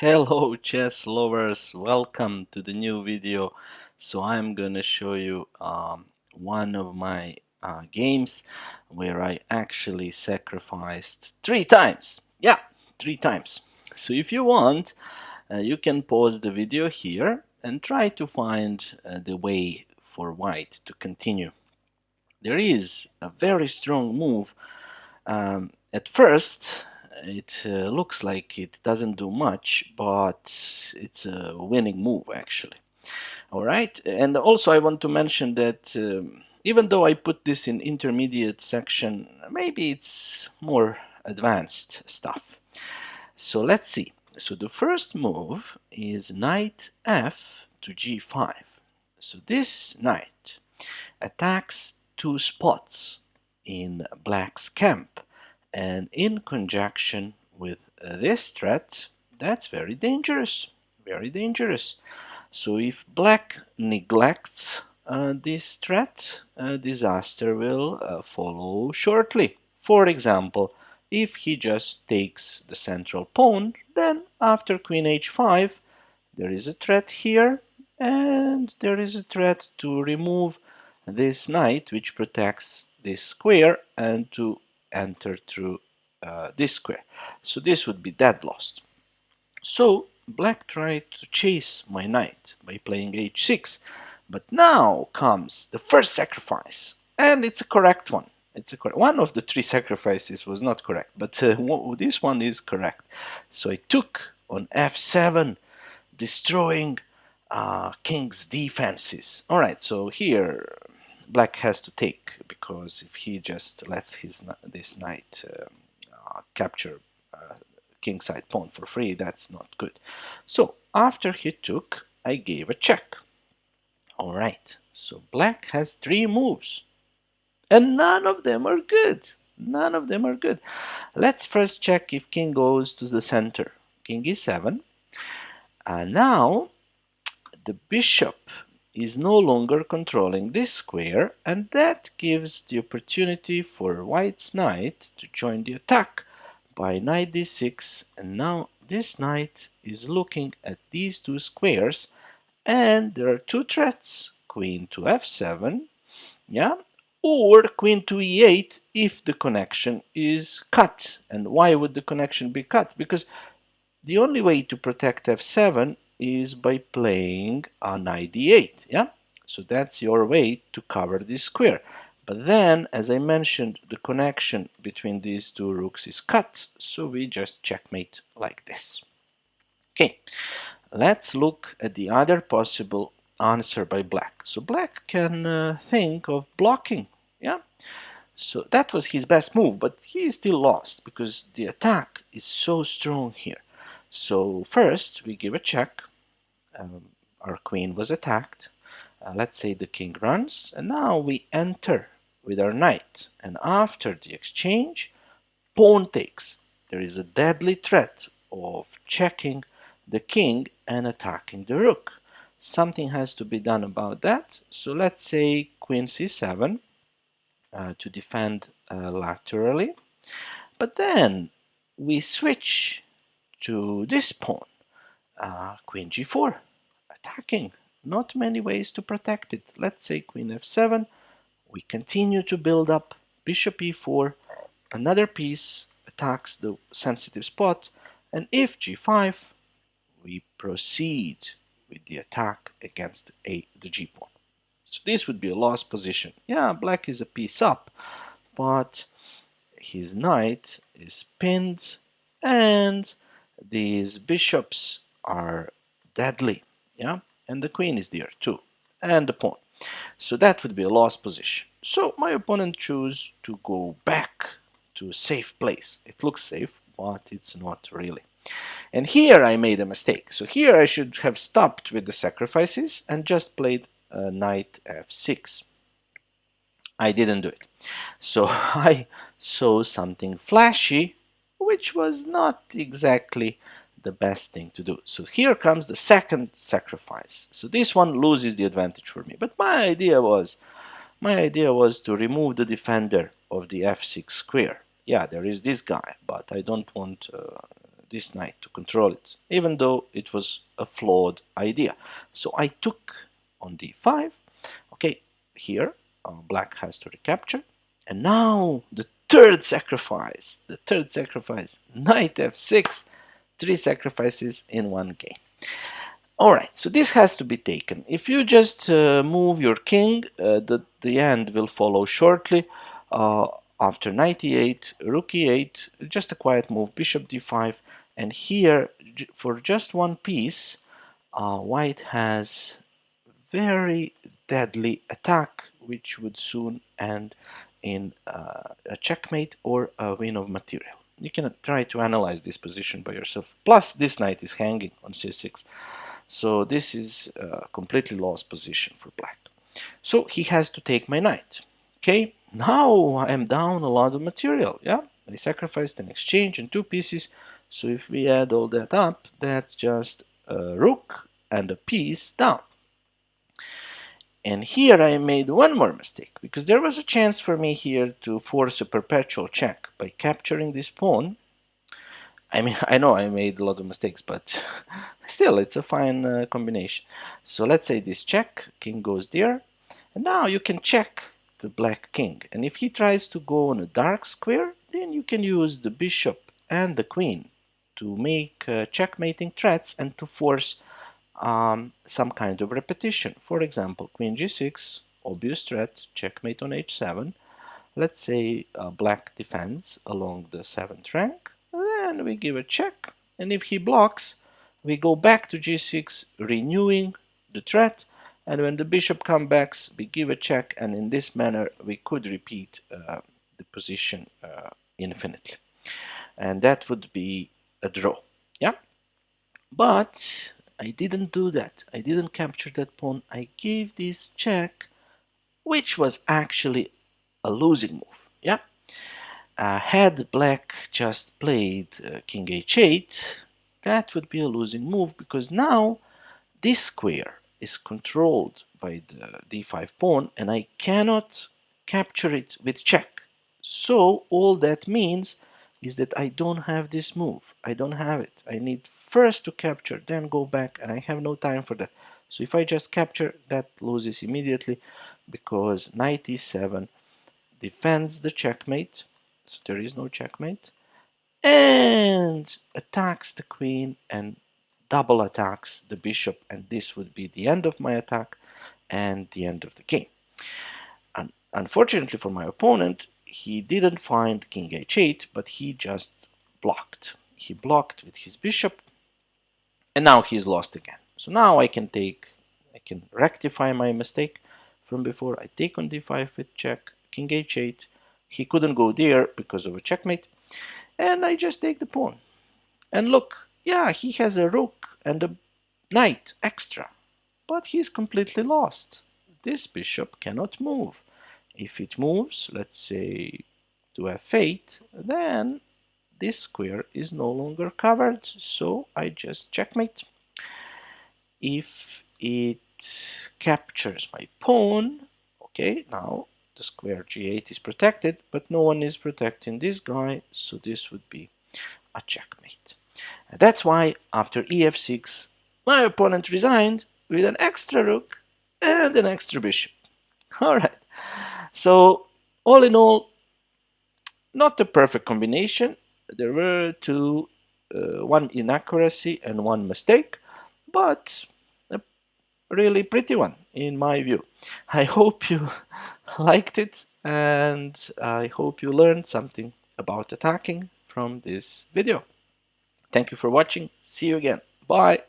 Hello chess lovers, welcome to the new video. So I'm gonna show you one of my games where I actually sacrificed 3 times. Yeah, 3 times. So if you want, you can pause the video here and try to find the way for white to continue. There is a very strong move. At first, it looks like it doesn't do much, but it's a winning move actually. All right, and also I want to mention that even though I put this in intermediate section, maybe it's more advanced stuff. So let's see. So the first move is knight f to g5. So this knight attacks 2 spots in black's camp, and in conjunction with this threat, that's very dangerous, very dangerous. So if black neglects this threat, disaster will follow shortly. For example, if he just takes the central pawn, then after queen h5 there is a threat here, and there is a threat to remove this knight which protects this square and to enter through this square. So this would be dead lost. So black tried to chase my knight by playing h6, but now comes the first sacrifice, and it's a correct one. One of the 3 sacrifices was not correct, but this one is correct. So I took on f7, destroying king's defenses. All right, so here black has to take, because if he just lets this knight capture kingside pawn for free, that's not good. So after he took, I gave a check. All right, so black has 3 moves, and none of them are good. None of them are good. Let's first check if king goes to the center. King e7. And now the bishop is no longer controlling this square, and that gives the opportunity for white's knight to join the attack by knight d6, and now this knight is looking at these 2 squares, and there are 2 threats: queen to f7, yeah, or queen to e8 if the connection is cut. And why would the connection be cut? Because the only way to protect f7 is by playing a knight d8, yeah? So that's your way to cover this square. But then, as I mentioned, the connection between these 2 rooks is cut, so we just checkmate like this. Okay, let's look at the other possible answer by black. So black can think of blocking, yeah? So that was his best move, but he still lost because the attack is so strong here. So first we give a check. Our queen was attacked. Let's say the king runs, and now we enter with our knight, and after the exchange, pawn takes. There is a deadly threat of checking the king and attacking the rook. Something has to be done about that. So let's say queen c7 to defend laterally, but then we switch to this pawn, queen g4, attacking. Not many ways to protect it. Let's say queen f7, we continue to build up, bishop e4, another piece attacks the sensitive spot, and if g5, we proceed with the attack against the g pawn. So this would be a lost position. Yeah, black is a piece up, but his knight is pinned, and these bishops are deadly, yeah, and the queen is there too, and the pawn. So that would be a lost position. So my opponent chose to go back to a safe place. It looks safe, but it's not really. And here I made a mistake. So here I should have stopped with the sacrifices and just played knight f6. I didn't do it. So I saw something flashy, which was not exactly the best thing to do. So here comes the second sacrifice. So this one loses the advantage for me. But my idea was to remove the defender of the f6 square. Yeah, there is this guy, but I don't want this knight to control it, even though it was a flawed idea. So I took on d5. Okay, here black has to recapture, and now the third sacrifice. Knight f6, 3 sacrifices in one game. Alright, so this has to be taken. If you just move your king, the end will follow shortly. After knight e8, rook e8, just a quiet move, bishop d5, and here, for just one piece, white has very deadly attack, which would soon end in a checkmate or a win of material. You can try to analyze this position by yourself. Plus, this knight is hanging on c6. So this is a completely lost position for black. So he has to take my knight. Okay, now I am down a lot of material. Yeah, I sacrificed an exchange and 2 pieces. So if we add all that up, that's just a rook and a piece down. And here I made one more mistake, because there was a chance for me here to force a perpetual check by capturing this pawn. I mean, I know I made a lot of mistakes, but still, it's a fine combination. So let's say this check, king goes there, and now you can check the black king. And if he tries to go on a dark square, then you can use the bishop and the queen to make checkmating threats and to force some kind of repetition. For example, queen g6, obvious threat, checkmate on h7. Let's say black defends along the 7th rank. Then we give a check, and if he blocks, we go back to g6, renewing the threat, and when the bishop comes back, we give a check, and in this manner we could repeat the position infinitely. And that would be a draw. Yeah? But I didn't do that. I didn't capture that pawn. I gave this check, which was actually a losing move. Yeah? Had black just played king h8, that would be a losing move, because now this square is controlled by the d5 pawn and I cannot capture it with check. So all that means is that I don't have this move. I don't have it. I need first to capture, then go back, and I have no time for that. So if I just capture, that loses immediately, because knight e7 defends the checkmate, so there is no checkmate, and attacks the queen and double attacks the bishop, and this would be the end of my attack and the end of the game. And unfortunately for my opponent, he didn't find king h8, but he just blocked. He blocked with his bishop, and now he's lost again. So now I can rectify my mistake from before. I take on d5 with check, king h8. He couldn't go there because of a checkmate, and I just take the pawn. And look, yeah, he has a rook and a knight extra, but he's completely lost. This bishop cannot move. If it moves, let's say to f8, then this square is no longer covered, so I just checkmate. If it captures my pawn, okay, now the square g8 is protected, but no one is protecting this guy, so this would be a checkmate. And that's why after ef6, my opponent resigned with an extra rook and an extra bishop. Alright, so all in all, not a perfect combination. There were one inaccuracy and one mistake, but a really pretty one in my view. I hope you liked it, and I hope you learned something about attacking from this video. Thank you for watching. See you again. Bye.